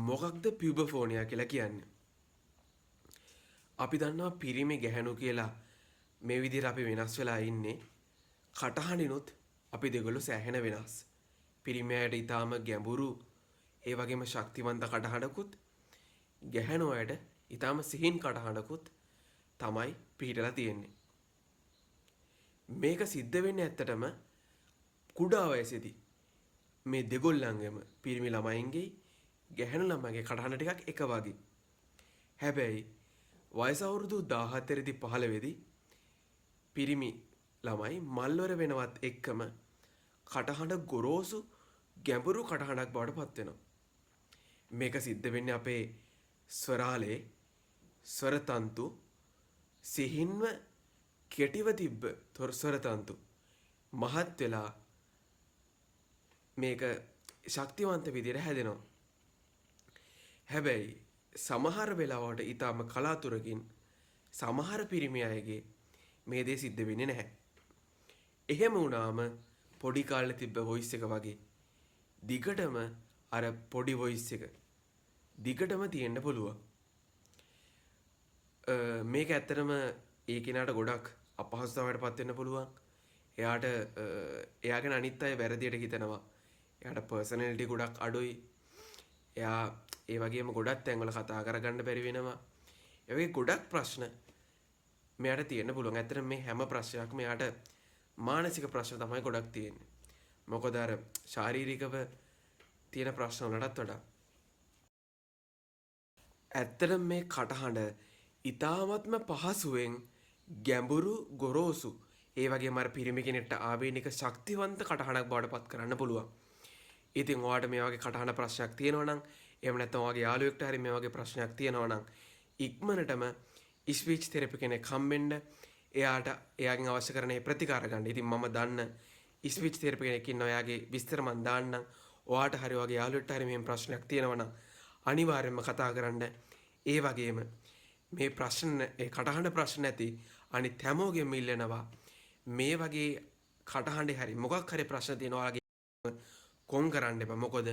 මොකක්ද පියුබෆෝනියා කියලා කියන්නේ? අපි දන්නවා පිරිමි ගැහැණු කියලා මේ විදිහට අපි වෙනස් වෙලා ඉන්නේ. කටහඬිනුත් අපි දෙගොල්ලෝ සෑහෙන වෙනස්. පිරිමියාට ඊටාම ගැඹුරු ඒ වගේම ශක්තිවන්ත කටහඬකුත් ගැහැණු අයට ඊටාම සිහින් කටහඬකුත් තමයි පිහිටලා තියෙන්නේ. මේක සිද්ධ වෙන්නේ ඇත්තටම කුඩා වයසේදී. මේ දෙගොල්ලන්ගෙම පිරිමි ළමයින්ගේ ගැහැණු ළමයිගේ කටහඬ ටිකක් එක වගේ. හැබැයි වයස අවුරුදු 14 දී 15 දී පිරිමි ළමයි මල්වර වෙනවත් එක්කම කටහඬ ගොරෝසු ගැඹුරු කටහඬක් බවට පත් වෙනවා. මේක සිද්ධ වෙන්නේ අපේ ස්වරාලේ ස්වර තන්තු සිහින්ව කෙටිව තිබ්බ ස්වර තන්තු මහත් වෙලා මේක ශක්තිවන්ත විදිහට හැදෙනවා. හැබැයි සමහර වෙලාවට ඊටම කලාතුරකින් සමහර පිරිමි අයගේ මේ දේ සිද්ධ වෙන්නේ නැහැ. එහෙම වුණාම පොඩි කාලේ තිබ්බ වොයිස් එක වගේ දිගටම අර පොඩි වොයිස් එක දිගටම තියෙන්න පුළුවන්. මේක ඇත්තටම ඒ කෙනාට ගොඩක් අපහසුතාවයකට පත් වෙන්න පුළුවන්. එයාට එයාගෙන අනිත් අය වැරදියට හිතනවා. එයාට පර්සනැලිටි ගොඩක් අඩුයි. එයා ඒ වගේම ගොඩක් තැන්වල කතා කරගන්න බැරි වෙනවා. ඒ වගේ ගොඩක් ප්‍රශ්න මෙයාට තියෙන්න පුළුවන්. ඇත්තටම මේ හැම ප්‍රශ්නයක්ම එයාට මානසික ප්‍රශ්න තමයි ගොඩක් තියෙන්නේ. මොකද අර ශාරීරිකව තියෙන ප්‍රශ්න වලටත් වඩා ඇත්තටම මේ කටහඬ ඊ타මත්ම පහසුවෙන් ගැඹුරු ගොරෝසු ඒ වගේම අර පිරිමි කෙනෙක්ට ආවේනික ශක්තිවන්ත කටහඬක් බවට පත් කරන්න පුළුවන්. ඉතින් ඔයාට මේ වගේ කටහඬ ප්‍රශ්නයක් තියෙනවා නම් එහෙම නැත්නම් ඔයාගේ යාළුවෙක්ට හරි මේ වගේ ප්‍රශ්නයක් තියෙනවා නම් ඉක්මනටම ස්පීච් තෙරපි කෙනෙක් හම්බෙන්න එයාගෙන් අවශ්‍ය කරන ප්‍රතිකාර ගන්න. ඉතින් මම දන්න ස්පීච් තෙරපි කෙනෙක් ඉන්නවා. එයාගේ විස්තර මම දාන්නම්. ඔයාට හරි ඔයාගේ යාළුවෙක්ට හරි මේ ප්‍රශ්නයක් තියෙනවා නම් අනිවාර්යයෙන්ම කතා කරන්න. ඒ වගේම මේ ප්‍රශ්න ඒ කටහඬ ප්‍රශ්න ඇති අනිත් හැමෝගෙම ඉල්ලනවා මේ වගේ කටහඬේ හරි මොකක් හරි ප්‍රශ්න තියෙනවා ඔයාගේ කොන් කරන්න එපා. මොකද